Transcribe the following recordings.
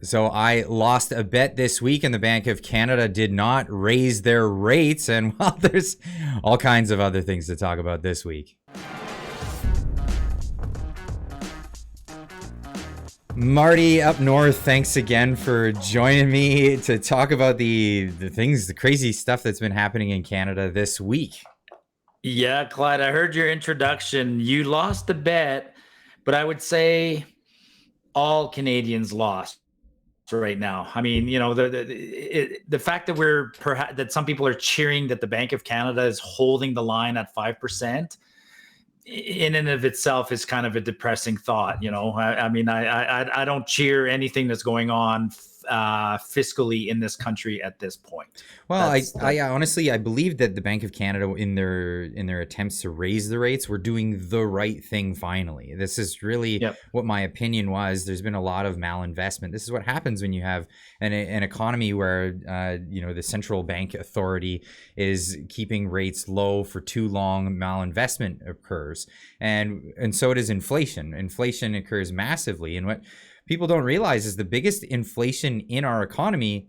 So I lost a bet this week, and the Bank of Canada did not raise their rates. And well, there's all kinds of other things to talk about this week. Marty up north, thanks again for joining me to talk about the crazy stuff that's been happening in Canada this week. Yeah, Clyde, I heard your introduction. You lost the bet, but I would say all Canadians lost right now. I mean, the fact that that some people are cheering that the Bank of Canada is holding the line at 5% in and of itself is kind of a depressing thought. I don't cheer anything that's going on fiscally in this country at this point. Well, I honestly I believe that the Bank of Canada in their attempts to raise the rates were doing the right thing finally. This is really what my opinion was. There's been a lot of malinvestment. This is what happens when you have an economy where the central bank authority is keeping rates low for too long. Malinvestment occurs, and so does inflation. Inflation occurs massively, and what people don't realize is the biggest inflation in our economy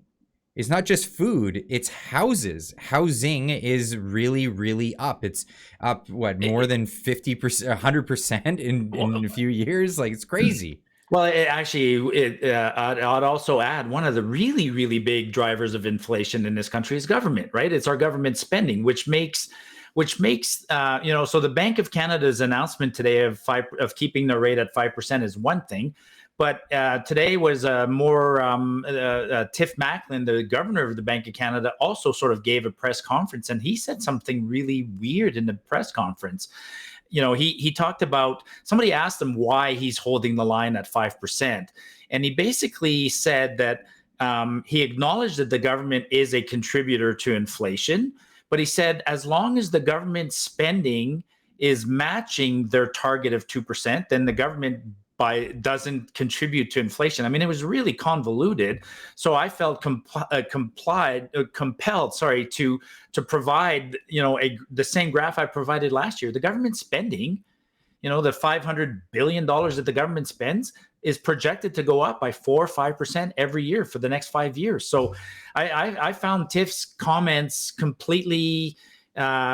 is not just food, it's houses. Housing is really, really up. It's up, more than 50%, 100% in a few years? Like, it's crazy. Well, I'd also add one of the really, really big drivers of inflation in this country is government, right? It's our government spending, which makes so the Bank of Canada's announcement today of keeping the rate at 5% is one thing. But today was Tiff Macklin, the governor of the Bank of Canada, also sort of gave a press conference, and he said something really weird in the press conference. He talked about, somebody asked him why he's holding the line at 5%. And he basically said that he acknowledged that the government is a contributor to inflation, but he said as long as the government spending is matching their target of 2%, then the government doesn't contribute to inflation. I mean, it was really convoluted. So I felt compelled, to provide, the same graph I provided last year. The government spending, the $500 billion that the government spends is projected to go up by 4 or 5% every year for the next 5 years. So I found Tiff's comments completely,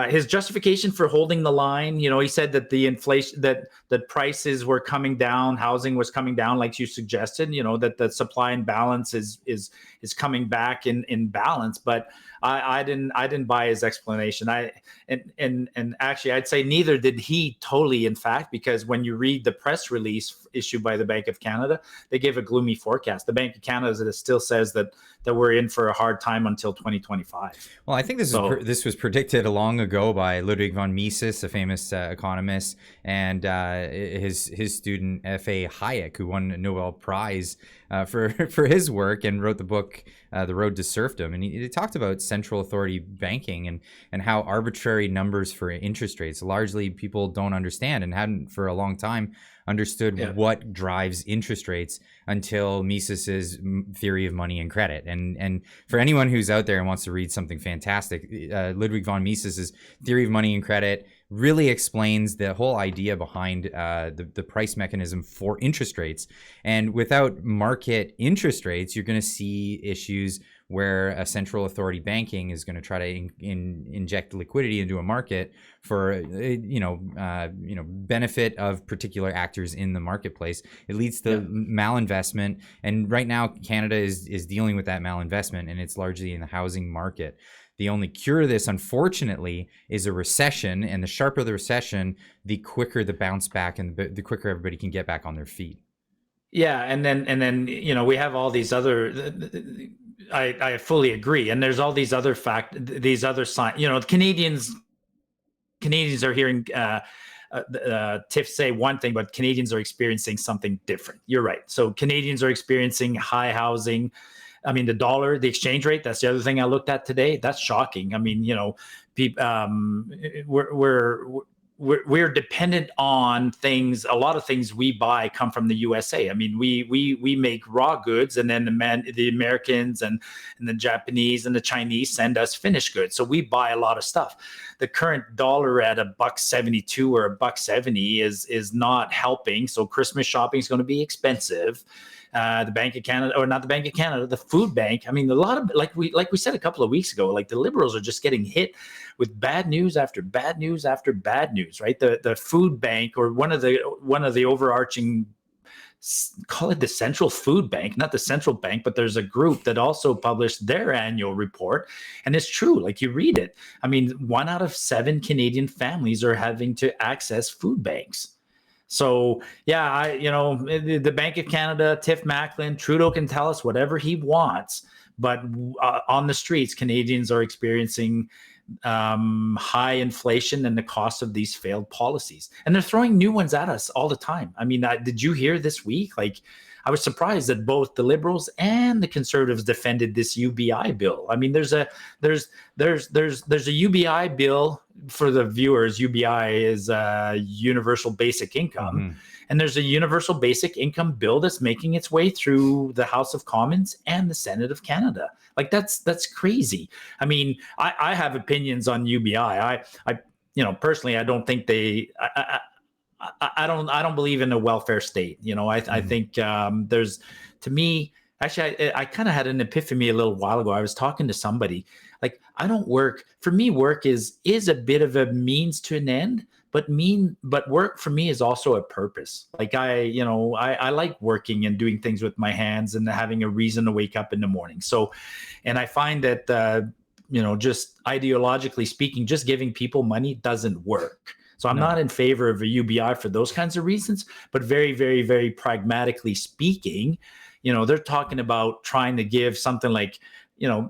his justification for holding the line, he said that the inflation, that prices were coming down, housing was coming down, like you suggested, that the supply and balance is coming back in balance. But I didn't buy his explanation. And actually, I'd say neither did he totally, in fact, because when you read the press release issued by the Bank of Canada, they gave a gloomy forecast. The Bank of Canada still says that we're in for a hard time until 2025. Well, I think this was predicted long ago by Ludwig von Mises, a famous economist, and his student F.A. Hayek, who won a Nobel Prize for his work and wrote the book The Road to Serfdom. And he talked about central authority banking and how arbitrary numbers for interest rates largely people don't understand and hadn't for a long time understood what drives interest rates until Mises's theory of money and credit. And for anyone who's out there and wants to read something fantastic, Ludwig von Mises's theory of money and credit really explains the whole idea behind the price mechanism for interest rates. And without market interest rates, you're going to see issues where a central authority banking is going to try to inject liquidity into a market for benefit of particular actors in the marketplace. It leads to malinvestment, and right now Canada is dealing with that malinvestment, and it's largely in the housing market. The only cure to this, unfortunately, is a recession, and the sharper the recession, the quicker the bounce back and the quicker everybody can get back on their feet. Yeah, and then we have all these other. I fully agree, and there's all these other signs. Canadians are hearing Tiff say one thing, but Canadians are experiencing something different. You're right. So Canadians are experiencing high housing. I mean, the dollar, the exchange rate, that's the other thing I looked at today. That's shocking. I mean, we're dependent on things. A lot of things we buy come from the USA. I mean, we make raw goods, and then the Americans and the Japanese and the Chinese send us finished goods. So we buy a lot of stuff. The current dollar at $1.72 or $1.70 is not helping. So Christmas shopping is going to be expensive. the Bank of Canada, or not the Bank of Canada, the food bank. I mean, a lot of, like we said a couple of weeks ago, like the Liberals are just getting hit with bad news after bad news after bad news, right? The food bank, or one of the overarching, call it the Central Food Bank, not the central bank, but there's a group that also published their annual report. And it's true, like you read it. I mean, 1 out of 7 Canadian families are having to access food banks. So yeah, the Bank of Canada, Tiff Macklin, Trudeau can tell us whatever he wants, but on the streets, Canadians are experiencing high inflation and the cost of these failed policies, and they're throwing new ones at us all the time. I mean, did you hear this week? Like, I was surprised that both the Liberals and the Conservatives defended this UBI bill. I mean, there's a UBI bill. For the viewers, UBI is universal basic income. Mm-hmm. And there's a universal basic income bill that's making its way through the House of Commons and the Senate of Canada. Like, that's crazy. I mean, I have opinions on UBI. I personally, I don't think I don't believe in a welfare state. I think there's, to me, actually, I kind of had an epiphany a little while ago. I was talking to somebody. Like, I don't work. For me, work is a bit of a means to an end, but work for me is also a purpose. Like, I like working and doing things with my hands and having a reason to wake up in the morning. So, and I find that just ideologically speaking, just giving people money doesn't work. So I'm not in favor of a UBI for those kinds of reasons, but very, very, very pragmatically speaking, they're talking about trying to give something like,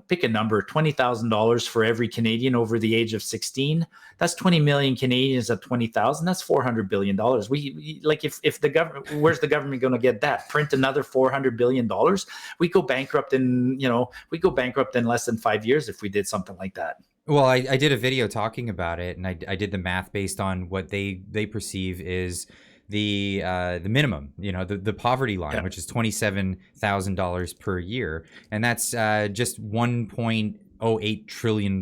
pick a number, $20,000 for every Canadian over the age of 16. That's 20 million Canadians at 20,000. That's $400 billion. We like, if the government, where's the government going to get that? Print another $400 billion? We go bankrupt in less than 5 years if we did something like that. Well, I did a video talking about it, and I did the math based on what they perceive is the minimum, the poverty line, which is $27,000 per year, and that's just $1.08 trillion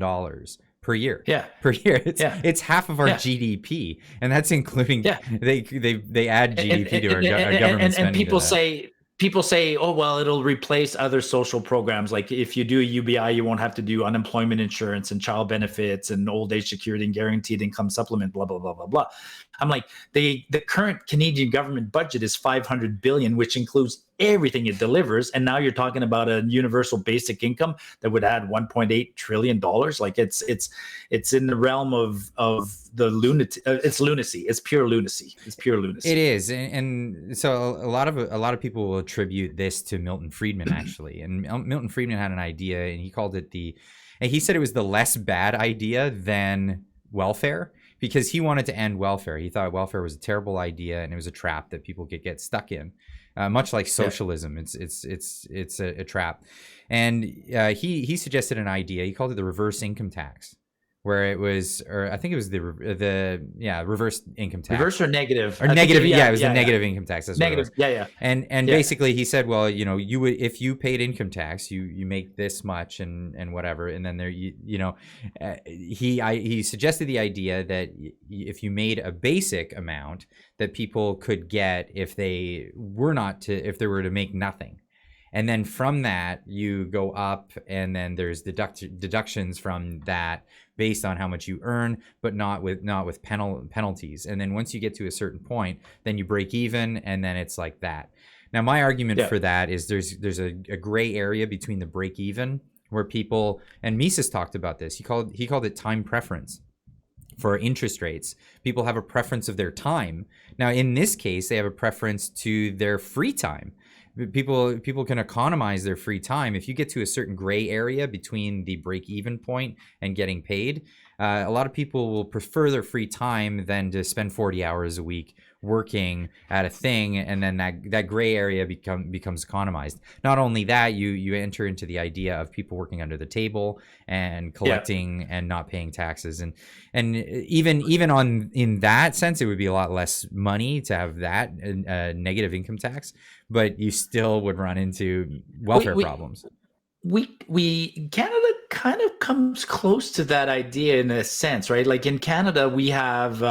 per year. Yeah, per year. It's half of our GDP, and that's including they add GDP to our government spending. And people say, oh, well, it'll replace other social programs. Like, if you do a UBI, you won't have to do unemployment insurance and child benefits and old age security and guaranteed income supplement, blah, blah, blah, blah, blah. I'm like, the current Canadian government budget is $500 billion, which includes everything it delivers. And now you're talking about a universal basic income that would add $1.8 trillion. Like, it's in the realm of the lunacy. It's lunacy. It's pure lunacy. It is. And so a lot of people will attribute this to Milton Friedman, actually. And Milton Friedman had an idea, and he called it and he said it was the less bad idea than welfare, because he wanted to end welfare. He thought welfare was a terrible idea, and it was a trap that people could get stuck in. Much like socialism, it's a trap. And he suggested an idea. He called it the reverse income tax, where it was, or I think it was the reverse income tax. Reverse or negative? Or negative, it was a negative income tax. That's negative, And basically he said, well, you would, if you paid income tax, you make this much and whatever, and then there, he suggested the idea that if you made a basic amount that people could get if they were to make nothing. And then from that, you go up, and then there's deductions from that based on how much you earn, but not with penalties. And then once you get to a certain point, then you break even, and then it's like that. Now, my argument for that is there's a gray area between the break even, where people, and Mises talked about this. He called it time preference. For interest rates, people have a preference of their time. Now, in this case, they have a preference to their free time. People can economize their free time. If you get to a certain gray area between the break-even point and getting paid, a lot of people will prefer their free time than to spend 40 hours a week working at a thing, and then that gray area becomes economized. Not only that, you enter into the idea of people working under the table and collecting and not paying taxes, and even on in that sense, it would be a lot less money to have that negative income tax, but you still would run into welfare problems. Canada kind of comes close to that idea in a sense, right? Like, in Canada, we have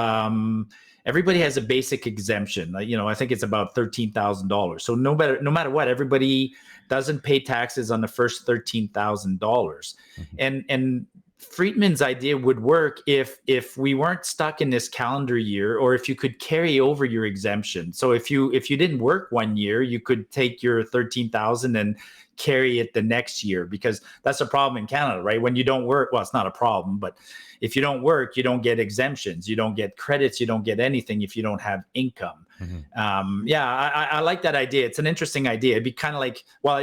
everybody has a basic exemption. I think it's about $13,000. So no matter what, everybody doesn't pay taxes on the first $13,000. Mhm. And Friedman's idea would work if we weren't stuck in this calendar year, or if you could carry over your exemption. So if you didn't work one year, you could take your 13,000 and carry it the next year, because that's a problem in Canada, right? When you don't work, well, it's not a problem, but if you don't work, you don't get exemptions, you don't get credits, you don't get anything if you don't have income. Mhm. I like that idea. It's an interesting idea. It'd be kind of like, well,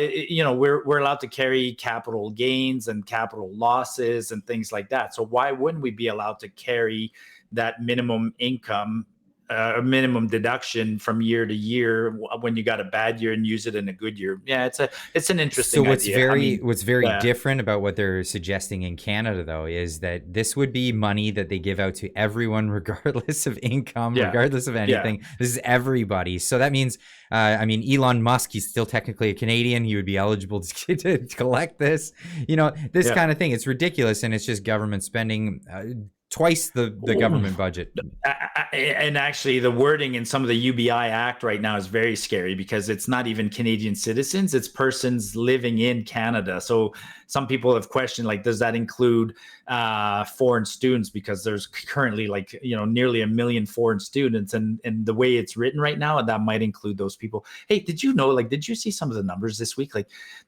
we're allowed to carry capital gains and capital losses and things like that. So why wouldn't we be allowed to carry that minimum income, a minimum deduction from year to year when you got a bad year and use it in a good year? Yeah, it's an interesting So what's idea. what's very different about what they're suggesting in Canada, though, is that this would be money that they give out to everyone, regardless of income, regardless of anything. Yeah. This is everybody. So that means, Elon Musk, he's still technically a Canadian. He would be eligible to collect this. This kind of thing. It's ridiculous, and it's just government spending. Twice the government budget. And actually, the wording in some of the UBI Act right now is very scary, because it's not even Canadian citizens, it's persons living in Canada. So some people have questioned, like, does that include foreign students? Because there's currently nearly 1 million foreign students, and the way it's written right now, that might include those people. Hey, did you know, did you see some of the numbers this week?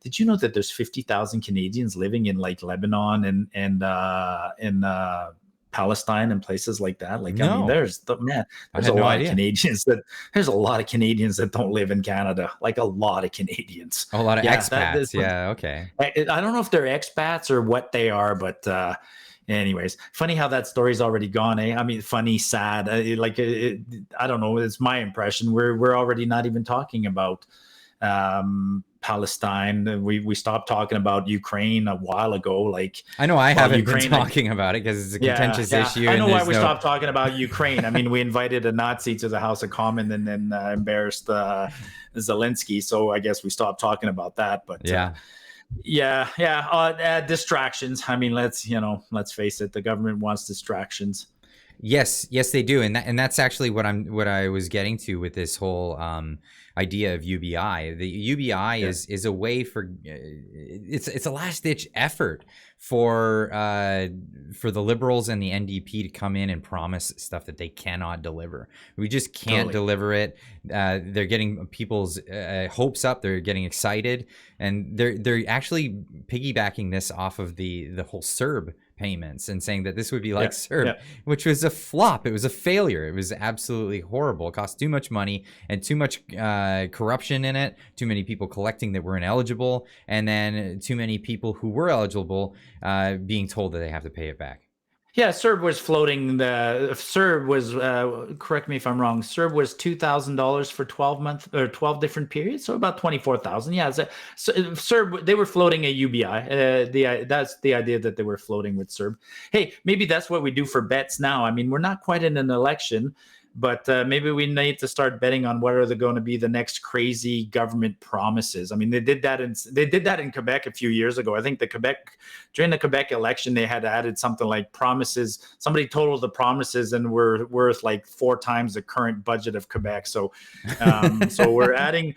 Did you know that there's 50,000 Canadians living in Lebanon and Palestine and places like that? No. There's a lot of Canadians that don't live in Canada. A lot of Canadians. A lot of expats. Okay. I don't know if they're expats or what they are, but anyways, funny how that story's already gone. Funny, sad. I don't know. It's my impression. We're already not even talking about Palestine. We stopped talking about Ukraine a while ago. I know I haven't been talking about it because it's a contentious issue. I know why we stopped talking about Ukraine. We invited a Nazi to the House of Commons and then embarrassed Zelensky. So I guess we stopped talking about that. But distractions. Let's face it. The government wants distractions. Yes, they do, and that's actually what I was getting to with this whole idea of UBI. The UBI is a way for it's a last ditch effort for the Liberals and the NDP to come in and promise stuff that they cannot deliver. We just can't deliver it. They're getting people's hopes up. They're getting excited, and they're actually piggybacking this off of the whole CERB payments and saying that this would be like CERB, which was a flop. It was a failure. It was absolutely horrible. It cost too much money and too much corruption in it, too many people collecting that were ineligible, and then too many people who were eligible being told that they have to pay it back. Yeah, CERB was floating. CERB was, correct me if I'm wrong, CERB was $2,000 for 12 months or 12 different periods, so about 24,000. Yeah, so CERB, they were floating a UBI. That's the idea, that they were floating with CERB. Hey, maybe that's what we do for bets now. We're not quite in an election, but maybe we need to start betting on what are going to be the next crazy government promises. They did that in Quebec a few years ago. I think during the Quebec election, they had added something like promises. Somebody totaled the promises and were worth 4 times the current budget of Quebec. So, so we're adding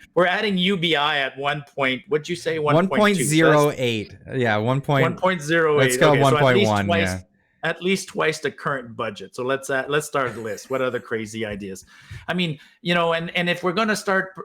UBI at 1 point. What'd you say? 1.08. Yeah, 1.08. Let's go 1.1. Yeah. At least twice the current budget. So let's start the list. What other crazy ideas? And if we're going to start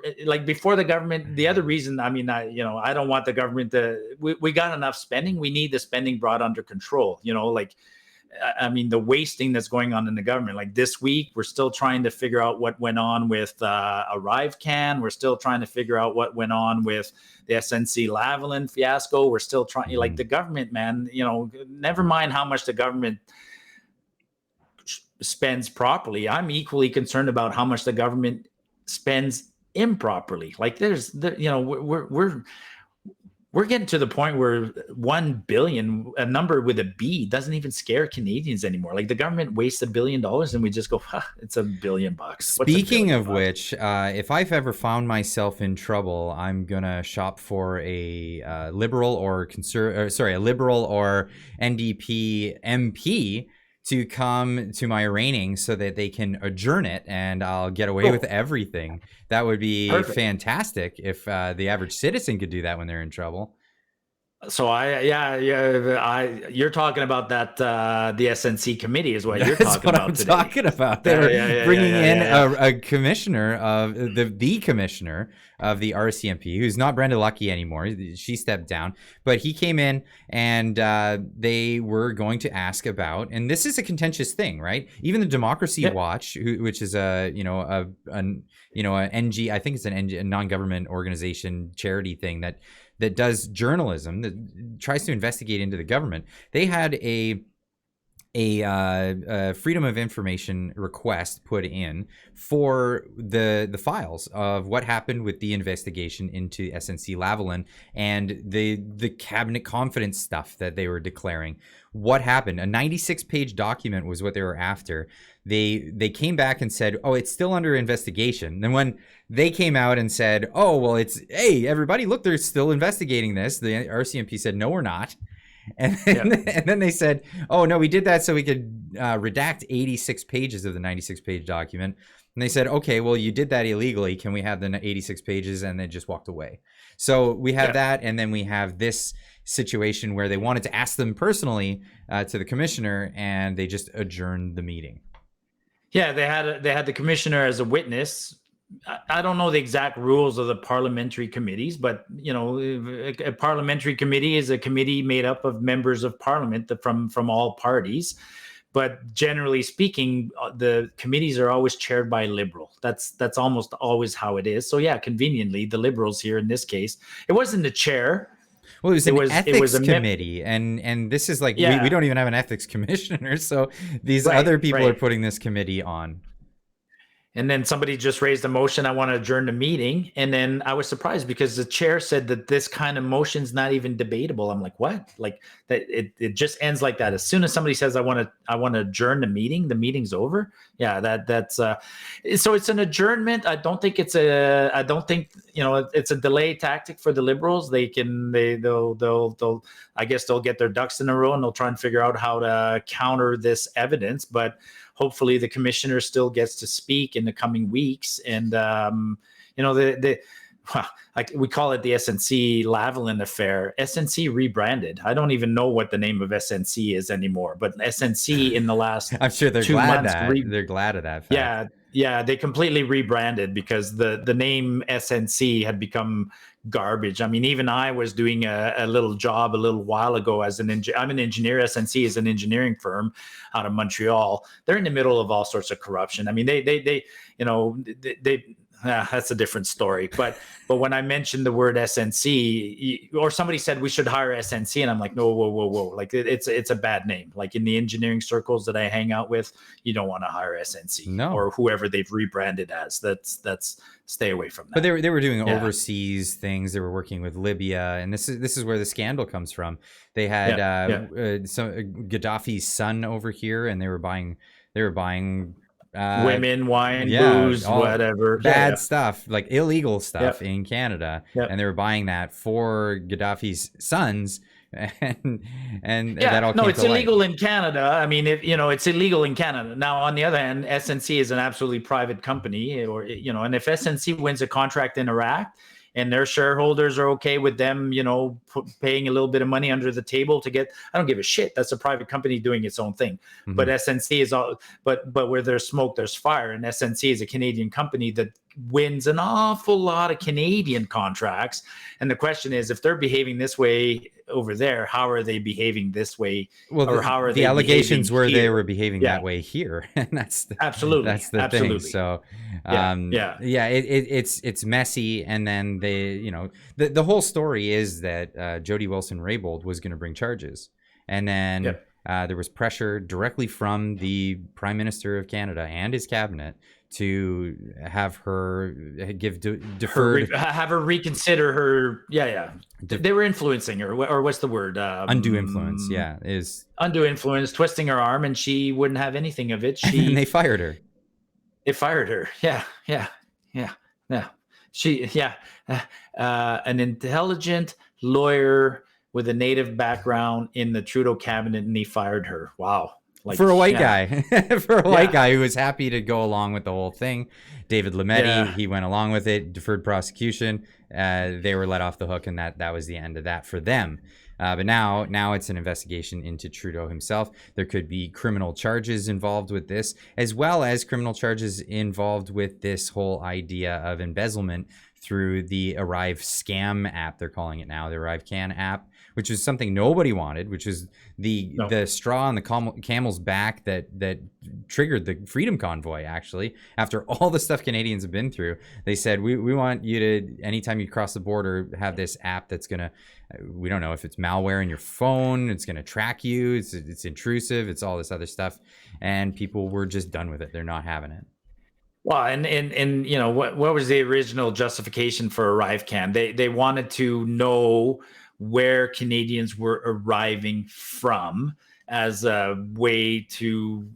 before the government, the other reason, I don't want the government to, we got enough spending. We need the spending brought under control. The wasting that's going on in the government. This week, we're still trying to figure out what went on with ArriveCan. We're still trying to figure out what went on with the SNC Lavalin fiasco. We're still trying, the government, man, never mind how much the government spends properly. I'm equally concerned about how much the government spends improperly. We're getting to the point where 1 billion, a number with a B, doesn't even scare Canadians anymore. The government wastes $1 billion and we just go, it's $1 billion. Speaking of which, if I've ever found myself in trouble, I'm gonna shop for a liberal or a liberal or NDP MP to come to my arraigning so that they can adjourn it and I'll get away with Cool. everything. That would be Perfect. fantastic if the average citizen could do that when they're in trouble. So you're talking about that the SNC committee is what you're That's talking what I'm about today. talking about. They Yeah, were yeah, yeah, yeah, bringing yeah, in yeah, yeah. a commissioner of the commissioner of the RCMP, who's not Brenda Lucki anymore. She stepped down, but he came in and they were going to ask about, and this is a contentious thing, right? Even the Democracy Yeah. Watch, which is a NG, I think it's a non-government organization charity thing that does journalism, that tries to investigate into the government. They had a freedom of information request put in for the files of what happened with the investigation into SNC Lavalin and the cabinet confidence stuff that they were declaring. What happened? A 96-page document was what they were after. They came back and said, oh, it's still under investigation. Then when they came out and said, oh, well, hey, everybody, look, they're still investigating this, the RCMP said, no, we're not. And then they said, oh, no, we did that so we could redact 86 pages of the 96-page document. And they said, okay, well, you did that illegally. Can we have the 86 pages? And they just walked away. So we have that. And then we have this situation where they wanted to ask them personally to the commissioner, and they just adjourned the meeting. Yeah, they had the commissioner as a witness. I don't know the exact rules of the parliamentary committees, but a parliamentary committee is a committee made up of members of parliament from all parties. But generally speaking, the committees are always chaired by a Liberal. That's almost always how it is. So yeah, conveniently, the Liberals here in this case, it wasn't the chair. Well, it was an ethics committee, and this is like we don't even have an ethics commissioner, so these other people are putting this committee on. And then somebody just raised a motion, I want to adjourn the meeting. And then I was surprised because the chair said that this kind of motion's not even debatable. I'm like, what? Like that it just ends like that. As soon as somebody says I want to adjourn the meeting's over. Yeah, that's so it's an adjournment. I don't think it's a delay tactic for the Liberals. They'll I guess they'll get their ducks in a row and they'll try and figure out how to counter this evidence. But hopefully the commissioner still gets to speak in the coming weeks. And, we call it the SNC Lavalin affair. SNC rebranded. I don't even know what the name of SNC is anymore, but SNC in the last I'm sure they're 2 glad months. they're glad of that fact. Yeah, they completely rebranded because the name SNC had become garbage. I mean, even I was doing a little job a little while ago as I'm an engineer. SNC is an engineering firm out of Montreal. They're in the middle of all sorts of corruption. I mean, they that's a different story. But when I mentioned the word SNC, or somebody said we should hire SNC, and I'm like, no, whoa. Like it's a bad name. Like in the engineering circles that I hang out with, you don't want to hire SNC or whoever they've rebranded as. That's stay away from that. But they were doing overseas things. They were working with Libya, and this is where the scandal comes from. They had Gaddafi's son over here, and they were buying women, wine, booze, whatever, bad stuff, like illegal stuff in Canada, and they were buying that for Gaddafi's sons, and that all came it's illegal in Canada. I mean, it's illegal in Canada. Now, on the other hand, SNC is an absolutely private company, and if SNC wins a contract in Iraq, and their shareholders are okay with them, paying a little bit of money under the table to get, I don't give a shit. That's a private company doing its own thing. Mm-hmm. But SNC is all, but where there's smoke, there's fire. And SNC is a Canadian company that wins an awful lot of Canadian contracts. And the question is, if they're behaving this way over there, how are they behaving this way? Well, or how are the allegations were here? They were behaving that way here, and that's the thing. So, it's messy, and then the whole story is that Jody Wilson-Raybould was going to bring charges, and then there was pressure directly from the Prime Minister of Canada and his cabinet to have her have her reconsider her. They were influencing her, or what's the word? Undue influence. Yeah, is undue influence, twisting her arm, and she wouldn't have anything of it. And they fired her. They fired her. Yeah. An intelligent lawyer with a native background in the Trudeau cabinet, and he fired her. Wow. Like, for a white yeah, guy, for a white guy who was happy to go along with the whole thing. David Lametti, he went along with it, deferred prosecution. They were let off the hook, and that was the end of that for them. But now it's an investigation into Trudeau himself. There could be criminal charges involved with this, as well as criminal charges involved with this whole idea of embezzlement through the Arrive Scam app. They're calling it now, the Arrive Can app, which is something nobody wanted, which is the straw on the camel's back that triggered the Freedom Convoy, actually. After all the stuff Canadians have been through, they said, we want you to, anytime you cross the border, have this app that's going to, we don't know if it's malware in your phone, it's going to track you, it's intrusive, it's all this other stuff. And people were just done with it. They're not having it. Well, and you know, what was the original justification for ArriveCan? They wanted to know where Canadians were arriving from as a way to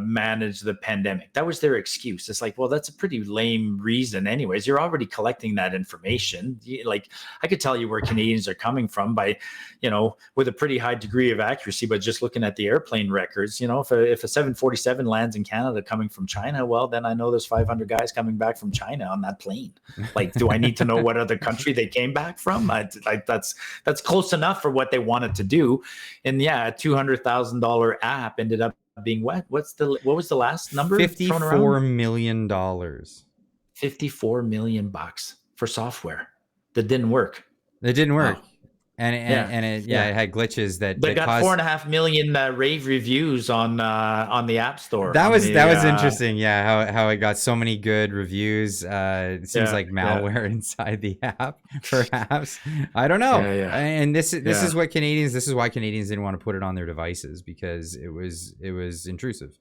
manage the pandemic. That was their excuse. It's like, well, that's a pretty lame reason anyways. You're already collecting that information. Like, I could tell you where Canadians are coming from by, you know, with a pretty high degree of accuracy, but just looking at the airplane records, you know, if a 747 lands in Canada coming from China, well, then I know there's 500 guys coming back from China on that plane. Like, do I need to know what other country they came back from? That's close enough for what they wanted to do. And yeah, a $200,000 app ended up being what? What was the last number? $54 million. $54 million for software that didn't work. It didn't work. Wow. And it had glitches that got caused 4.5 million rave reviews on the App Store. That was interesting. Yeah, how it got so many good reviews. It seems like malware inside the app, perhaps. I don't know. And this is what Canadians. This is why Canadians didn't want to put it on their devices, because it was intrusive.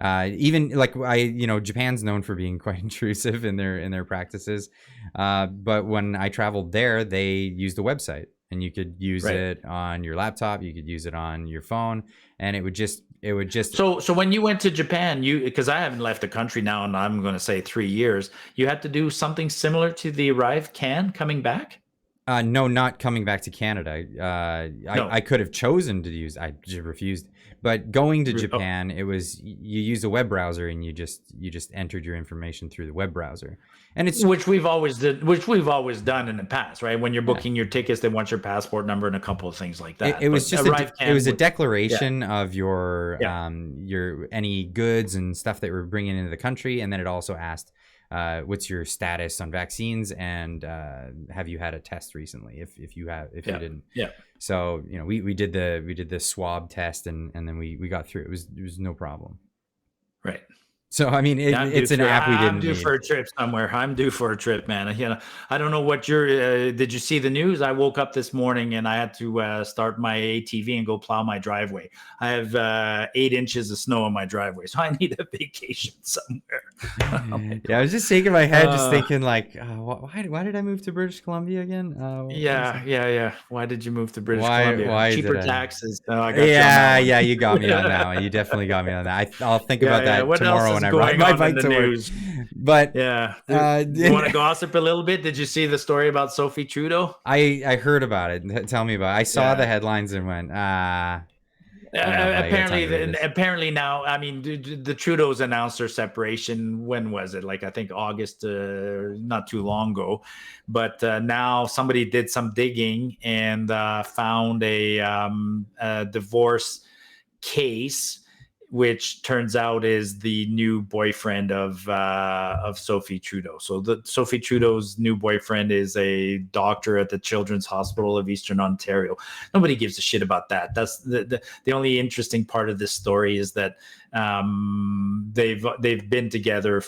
Even like Japan's known for being quite intrusive in their practices. But when I traveled there, they used a website. And you could use it on your laptop, you could use it on your phone, and it would just. So when you went to Japan, because I haven't left the country now, and I'm going to say 3 years, you had to do something similar to the Arrive Can coming back? No, not coming back to Canada. No. I could have chosen to use. I just refused. But going to Japan, it was you use a web browser and you just entered your information through the web browser, and it's which we've always done in the past, right? When you're booking your tickets, they want your passport number and a couple of things like that. It was just a declaration of your any goods and stuff that we're bringing into the country, and then it also asked, what's your status on vaccines, and have you had a test recently? If you didn't, So we did the swab test, and then we got through. It was no problem. Right. So I mean, it's an app we didn't. I'm due for a trip somewhere. I'm due for a trip, man. I don't know what your. Did you see the news? I woke up this morning and I had to start my ATV and go plow my driveway. I have 8 inches of snow on my driveway, so I need a vacation somewhere. I was just shaking my head, just thinking like, why did I move to British Columbia again? Why did you move to British Columbia? Why cheaper taxes? You got me on that one. You definitely got me on that. I'll think about that tomorrow when I ride my bike to work. But you want to gossip a little bit? Did you see the story about Sophie Trudeau? I heard about it. Tell me about it. I saw the headlines and went, apparently now, I mean, the Trudeaus announced their separation. When was it? Like, I think August, not too long ago. But now somebody did some digging and found a divorce case, which turns out is the new boyfriend of Sophie Trudeau. So Sophie Trudeau's new boyfriend is a doctor at the Children's Hospital of Eastern Ontario. Nobody gives a shit about that. That's the only interesting part of this story is that they've been together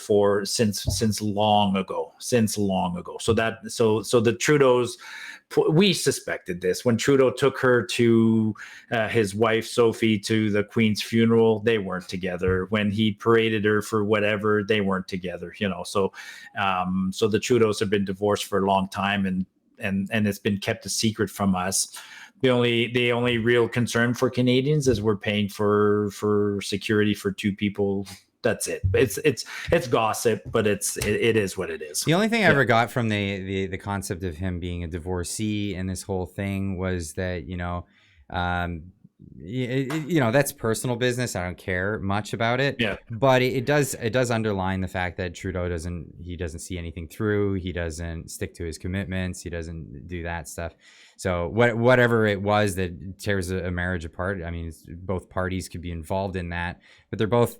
since long ago. So the Trudeaus. We suspected this when Trudeau took her to his wife Sophie to the Queen's funeral. They weren't together. When he paraded her for whatever, they weren't together. So the Trudeaus have been divorced for a long time, and it's been kept a secret from us. The only real concern for Canadians is we're paying for security for 2 people. That's it. It's gossip, but it is what it is. The only thing I ever got from the concept of him being a divorcee and this whole thing was that that's personal business. I don't care much about it, Yeah. but it does underline the fact that Trudeau doesn't see anything through. He doesn't stick to his commitments. He doesn't do that stuff. So whatever it was that tears a marriage apart, I mean, both parties could be involved in that, but they're both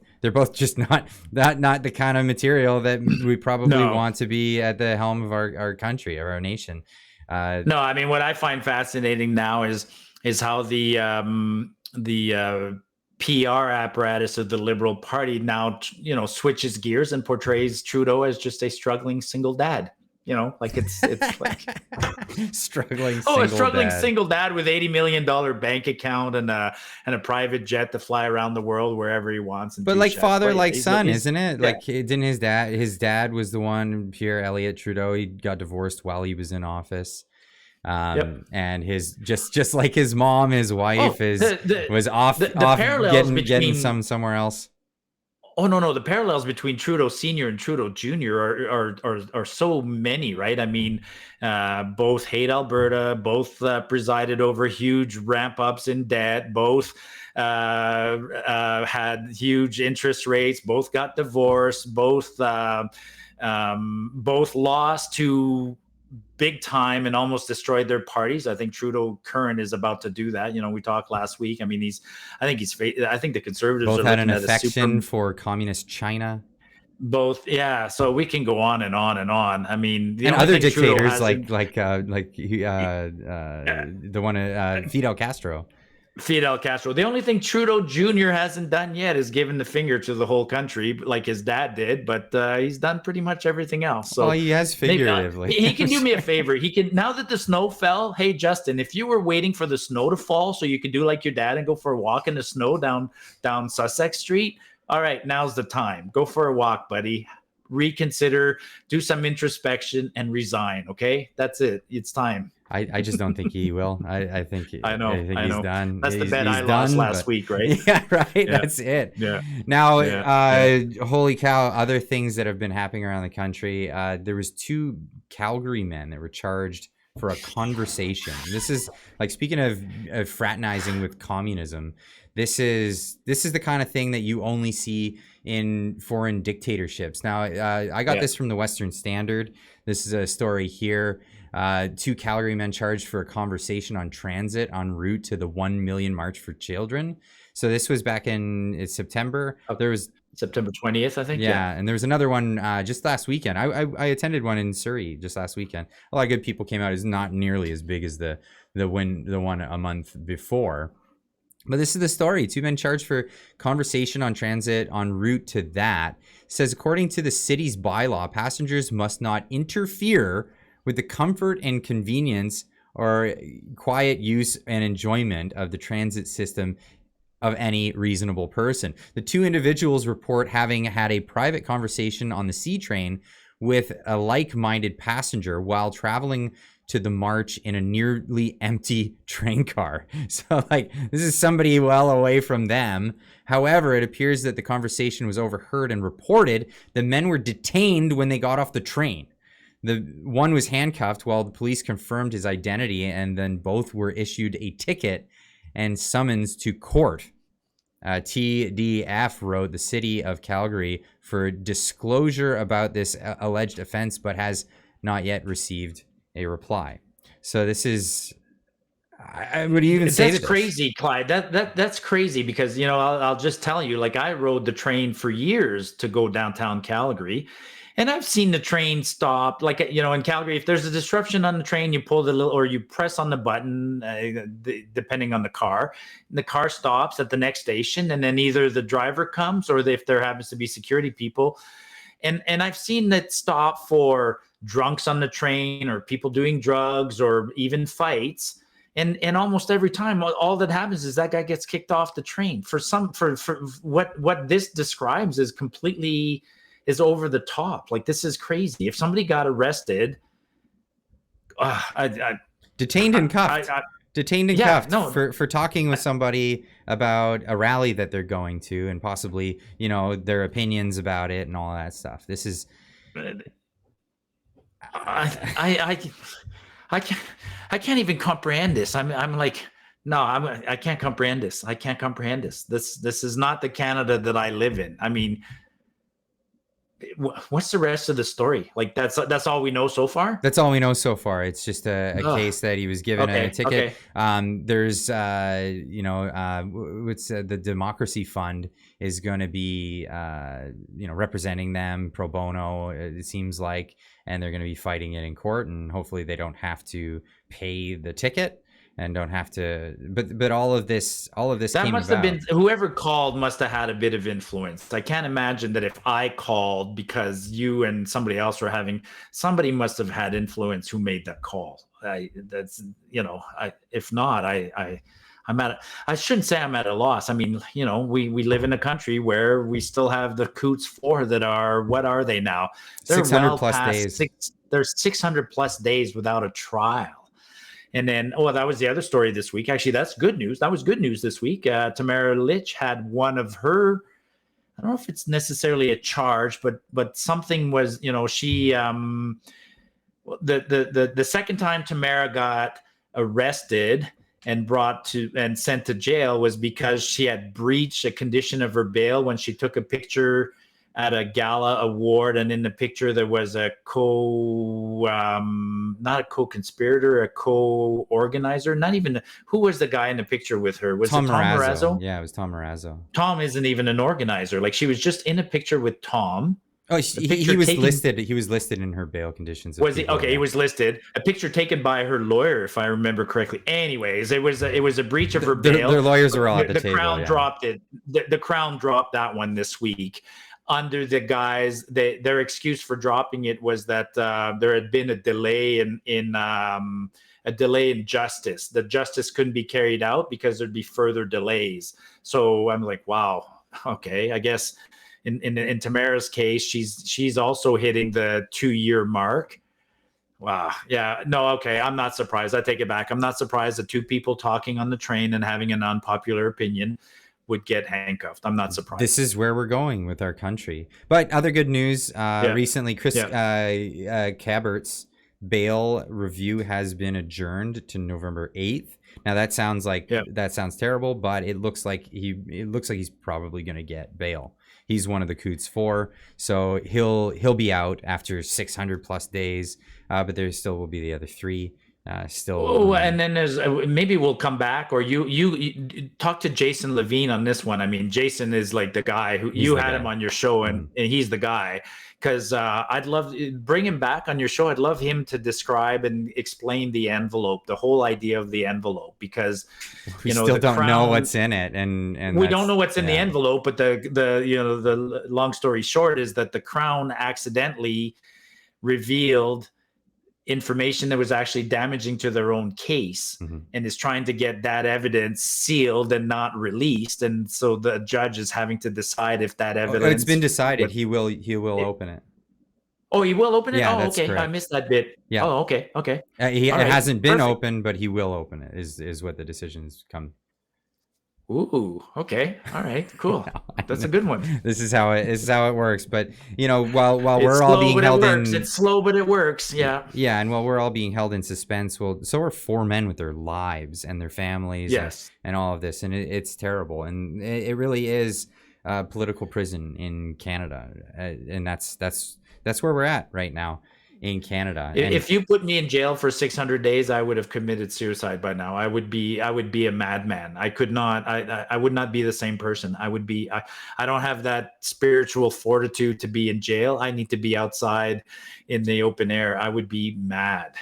just not the kind of material that we probably No. want to be at the helm of our country or our nation. No, I mean, what I find fascinating now is how the PR apparatus of the Liberal Party now, switches gears and portrays Trudeau as just a struggling single dad. Like it's like, struggling oh, a single struggling dad. single dad with $80 million bank account and a private jet to fly around the world wherever he wants. And But two like chefs. father, Well, yeah, like son, isn't it? yeah. Like didn't his dad was the one, Pierre Elliott Trudeau, he got divorced while he was in office. Yep. And his just like his mom, his wife was off the off parallels getting between somewhere else. Oh no, the parallels between Trudeau Senior and Trudeau Junior are so many, right? I mean, both hate Alberta, both presided over huge ramp ups in debt, both had huge interest rates, both got divorced, both lost to big time and almost destroyed their parties. I think Trudeau current is about to do that. We talked last week. I mean, I think the Conservatives Both are had an looking at affection for communist China both, yeah. So we can go on and on and on. I mean, the and only other thing Trudeau dictators hasn't, the one Fidel Castro. Fidel Castro. The only thing Trudeau Jr. hasn't done yet is given the finger to the whole country, like his dad did. But he's done pretty much everything else. So Well, he has figuratively. he can do me a favor. He can, now that the snow fell. Hey, Justin, if you were waiting for the snow to fall so you could do like your dad and go for a walk in the snow down Sussex Street. All right, now's the time. Go for a walk, buddy. Reconsider, do some introspection, and resign. Okay, that's it. It's time. I just don't think he will. I think I know. he's done. That's the He's bet I done, lost last week, right? Yeah, right. Yeah. That's it. Yeah. Now, Yeah. holy cow! Other things that have been happening around the country. There was 2 Calgary men that were charged for a conversation. This is like, speaking of fraternizing with communism. This is the kind of thing that you only see in foreign dictatorships. Now, I got this from the Western Standard. This is a story here. 2 Calgary men charged for a conversation on transit en route to the 1 million March for Children. So this was back in September. There was September 20th, I think. Yeah, and there was another one just last weekend. I attended one in Surrey just last weekend. A lot of good people came out. It's not nearly as big as the one a month before. But this is the story. 2 men charged for conversation on transit en route to that. It says, according to the city's bylaw, passengers must not interfere with the comfort and convenience or quiet use and enjoyment of the transit system of any reasonable person. The 2 individuals report having had a private conversation on the C train with a like-minded passenger while traveling to the march in a nearly empty train car. So like, this is somebody well away from them. However, it appears that the conversation was overheard and reported. The men were detained when they got off the train. The one was handcuffed while the police confirmed his identity, and then both were issued a ticket and summons to court. TDF wrote the city of Calgary for disclosure about this alleged offense, but has not yet received a reply. So this is, what do you even say? That's crazy, Clyde. That's crazy because I'll just tell you, like, I rode the train for years to go downtown Calgary, and I've seen the train stop. Like, in Calgary, if there's a disruption on the train, you pull or you press on the button, depending on the car stops at the next station, and then either the driver comes or if there happens to be security people. And I've seen that stop for drunks on the train or people doing drugs or even fights. And almost every time, all that happens is that guy gets kicked off the train. For what this describes is over the top. Like, this is crazy. If somebody got arrested, detained and cuffed. Detained and cuffed for talking with somebody about a rally that they're going to, and possibly, their opinions about it and all that stuff. This is, I can't even comprehend this. I'm like, No, I can't comprehend this. I can't comprehend this. This is not the Canada that I live in. I mean, what's the rest of the story? Like that's all we know so far. That's all we know so far. It's just a Ugh. case that he was given a Okay. ticket. Okay. There's, what's the Democracy Fund is going to be, representing them pro bono, it seems like, and they're going to be fighting it in court, and hopefully they don't have to pay the ticket and don't have to. But all of this That came must have about. been whoever called must have had a bit of influence. I can't imagine that if I called because you and somebody else were having, somebody must have had influence who made that call. If not, I shouldn't say I'm at a loss. I mean, we live in a country where we still have the Coots 4 that are, what are they now? They're 600 well plus past days. they're 600 plus days without a trial. And then, that was the other story this week. Actually, that's good news. That was good news this week. Tamara Lich had one of her, I don't know if it's necessarily a charge, but something was, she, the second time Tamara got arrested and brought to and sent to jail was because she had breached a condition of her bail when she took a picture at a gala award, and in the picture there was a not a co-conspirator, a co-organizer. Not even, who was the guy in the picture with her? Was Tom it Tom Marazzo. Marazzo? Yeah, it was Tom Marazzo. Tom isn't even an organizer. Like, she was just in a picture with Tom. Oh, The he picture was taken, listed. He was listed in her bail conditions. was he? Okay, he was listed. A picture taken by her lawyer, if I remember correctly. Anyways, it was a breach of her bail. Their lawyers were all at the The table. Crown Yeah. dropped it. The Crown dropped that one this week under the guise, their excuse for dropping it was that there had been a delay in justice. The justice couldn't be carried out because there'd be further delays. So I'm like, wow, okay, I guess in Tamara's case, she's also hitting the 2-year mark. Wow. Yeah. No, okay. I'm not surprised. I take it back. I'm not surprised that two people talking on the train and having an unpopular opinion would get handcuffed. I'm not surprised. This is where we're going with our country. But other good news, recently, Chris Cabert's bail review has been adjourned to November 8th. Now that sounds terrible, but it looks like he's probably going to get bail. He's one of the Coots 4, so he'll be out after 600 plus days. But there still will be the other 3. And then there's maybe we'll come back, or you talk to Jason Levine on this one. I mean, Jason is like the guy who you had him on your show, and he's the guy, because I'd love bring him back on your show. I'd love him to describe and explain the envelope, the whole idea of the envelope, because we still don't know what's in it, and we don't know what's in the envelope. But the long story short is that the Crown accidentally revealed information that was actually damaging to their own case, and is trying to get that evidence sealed and not released. And so the judge is having to decide if that evidence. It's been decided. He will open it. Oh, he will open it? Yeah, oh, that's okay. correct. I missed that bit. Yeah. Oh, okay. Okay. It hasn't been open, but he will open it, is what the decisions come. Ooh, okay. All right, cool. That's a good one. This is how it works. But while we're all being held in, it's slow, but it works. Yeah. Yeah, and while we're all being held in suspense, so are 4 men with their lives and their families. Yes. And all of this, and it's terrible, and it really is political prison in Canada, and that's where we're at right now in Canada. If you put me in jail for 600 days, I would have committed suicide by now. I would be a madman. I could not. I would not be the same person. I would be. I don't have that spiritual fortitude to be in jail. I need to be outside in the open air. I would be mad.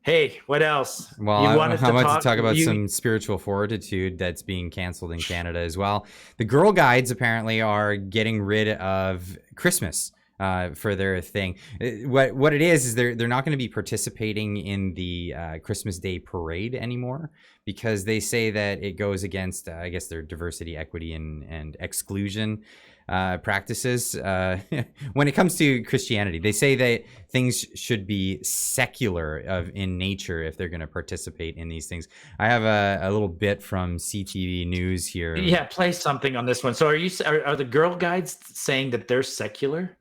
Hey, what else? Well, I want to talk about some spiritual fortitude that's being canceled in Canada as well. The Girl Guides apparently are getting rid of Christmas for their thing. What it is they're not going to be participating in the Christmas Day parade anymore, because they say that it goes against I guess their diversity, equity, and exclusion practices. When it comes to Christianity, they say that things should be secular in nature if they're going to participate in these things. I have a little bit from CTV News here. Yeah, play something on this one. So are the Girl Guides saying that they're secular?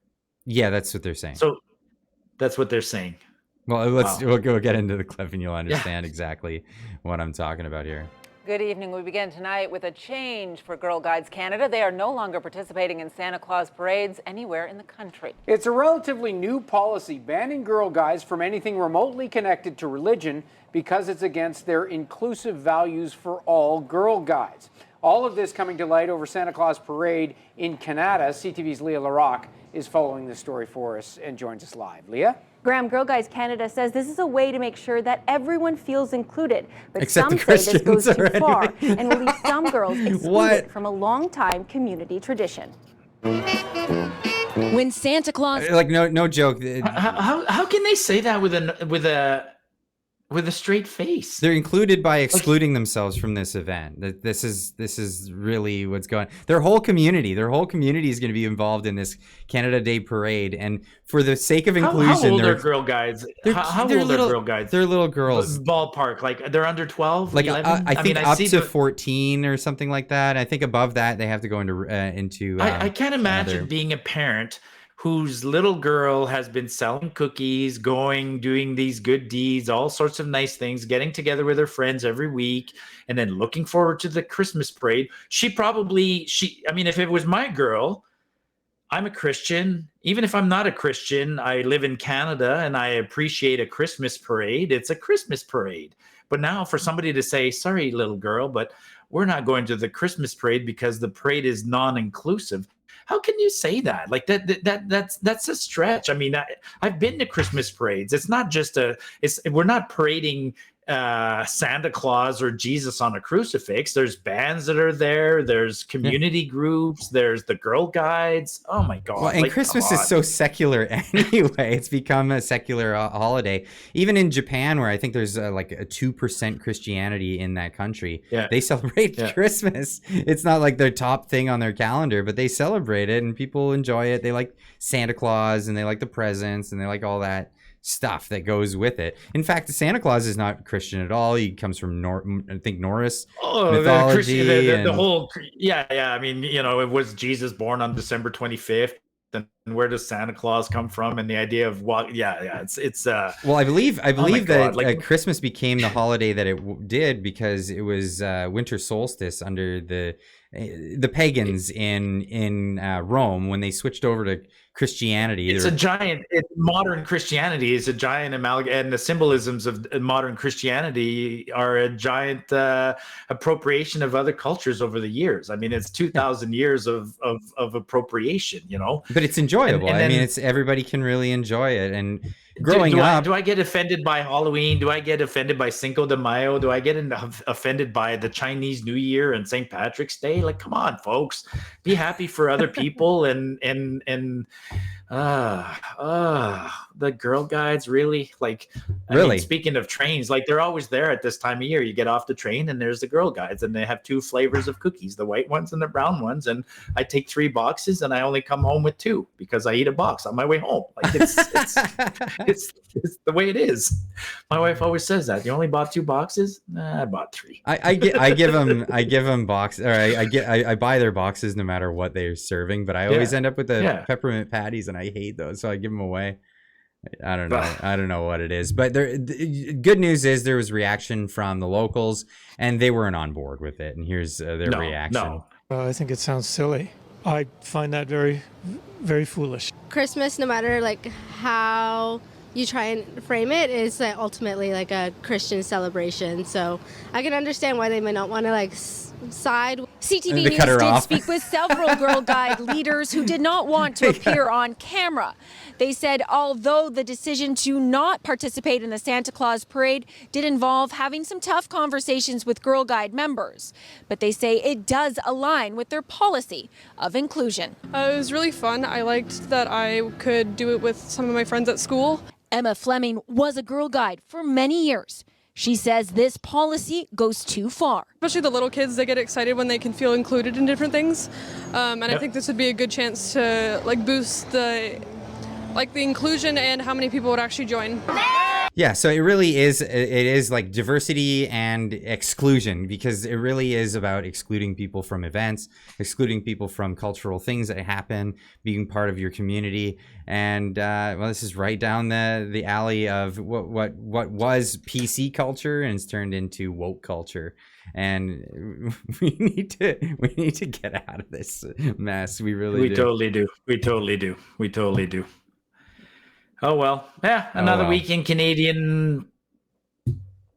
Yeah, that's what they're saying. So that's what they're saying. Well, we'll go get into the clip and you'll understand exactly what I'm talking about here. Good evening. We begin tonight with a change for Girl Guides Canada. They are no longer participating in Santa Claus parades anywhere in the country. It's a relatively new policy banning Girl Guides from anything remotely connected to religion because it's against their inclusive values for all Girl Guides. All of this coming to light over Santa Claus parade in Canada. CTV's Leah Larocque is following the story for us and joins us live. Leah? Graham, Girl Guides Canada says this is a way to make sure that everyone feels included. But Except some the say this goes too Christians far and will leave some girls excluded What? from a long-time community tradition. When Santa Claus... Like, no joke. How can they say that with a straight face? They're included by excluding themselves from this event. This is really what's going on. Their whole community is going to be involved in this Canada Day parade, and for the sake of inclusion, how old are Girl Guides? How old are Girl Guides? They're little girls. Ballpark, like they're under 12, like 11? I think up to 14 or something like that. I think above that they have to go into. I can't imagine being a parent whose little girl has been selling cookies, doing these good deeds, all sorts of nice things, getting together with her friends every week, and then looking forward to the Christmas parade. I mean, if it was my girl, I'm a Christian. Even if I'm not a Christian, I live in Canada and I appreciate a Christmas parade. It's a Christmas parade. But now for somebody to say, sorry, little girl, but we're not going to the Christmas parade because the parade is non-inclusive. How can you say that? Like that's a stretch. I mean, I've been to Christmas parades. It's not just we're not parading Santa Claus or Jesus on a crucifix. There's bands that are there. There's community groups. There's the Girl Guides. Oh my God. Well, and Christmas is so secular anyway. It's become a secular holiday. Even in Japan, where I think there's like a 2% Christianity in that country, they celebrate Christmas. It's not like their top thing on their calendar, but they celebrate it and people enjoy it. They like Santa Claus and they like the presents and they like all that stuff that goes with it. In fact, Santa Claus is not Christian at all. He comes from I think Norse mythology. The whole I mean, it was Jesus born on December 25th. And where does Santa Claus come from? And the idea of it's well, I believe that Christmas became the holiday that it did because it was winter solstice under the pagans in Rome when they switched over to Christianity. Modern Christianity is a giant amalgam, and the symbolisms of modern Christianity are a giant appropriation of other cultures over the years. I mean, it's 2,000 years of appropriation, But it's enjoyable. I mean, everybody can really enjoy it. And growing up, do I get offended by Halloween? Do I get offended by Cinco de Mayo? Do I get offended by the Chinese New Year and St. Patrick's Day? Like, come on, folks, be happy for other people. and the Girl Guides, really? Like, I mean, speaking of trains, like they're always there at this time of year. You get off the train and there's the Girl Guides, and they have 2 flavors of cookies, the white ones and the brown ones. And I take 3 boxes and I only come home with 2 because I eat a box on my way home. Like it's the way it is. My wife always says that. You only bought 2 boxes? Nah, I bought 3. I give them boxes, or I buy their boxes no matter what they're serving, but I always end up with the peppermint patties, and I hate those, so I give them away. I don't know. I don't know what it is, but good news is there was reaction from the locals, and they weren't on board with it. And here's their reaction. I think it sounds silly. I find that very, very foolish. Christmas, no matter like how you try and frame it, is like ultimately like a Christian celebration. So I can understand why they may not want to like side. CTV News did speak with several Girl Guide leaders who did not want to appear on camera. They said although the decision to not participate in the Santa Claus parade did involve having some tough conversations with Girl Guide members, but they say it does align with their policy of inclusion. It was really fun. I liked that I could do it with some of my friends at school. Emma Fleming was a Girl Guide for many years. She says this policy goes too far. Especially the little kids, they get excited when they can feel included in different things. I think this would be a good chance to like boost the inclusion and how many people would actually join. Yeah, so it really is, it is like diversity and exclusion, because it really is about excluding people from events, excluding people from cultural things that happen, being part of your community. And well, this is right down the alley of what was PC culture and it's turned into woke culture. And we need to get out of this mess. We really do. We totally do. Oh well, yeah, another week in Canadian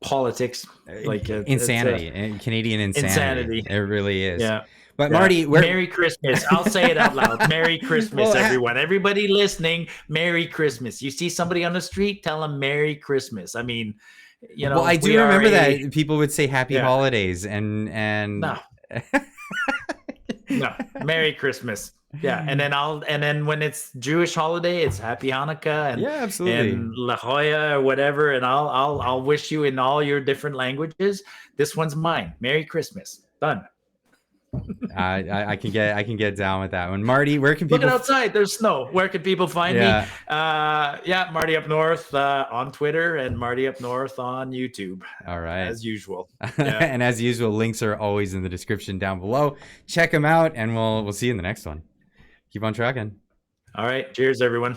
politics, like insanity, Canadian insanity. It really is. Yeah. But yeah. Marty, Merry Christmas. I'll say it out loud. Merry Christmas, everyone. Everybody listening, Merry Christmas. You see somebody on the street, tell them Merry Christmas. I mean, you know. Well, I do remember that people would say Happy Holidays and no, no, Merry Christmas. Yeah, and then when it's Jewish holiday, it's Happy Hanukkah and absolutely, and La Jolla or whatever, and I'll wish you in all your different languages. This one's mine. Merry Christmas. Done. I can get down with that one. Marty, where can people look outside? There's snow. Where can people find me? Marty Up North on Twitter and Marty Up North on YouTube. All right, as usual. And as usual, links are always in the description down below. Check them out, and we'll see you in the next one. Keep on trucking. All right. Cheers, everyone.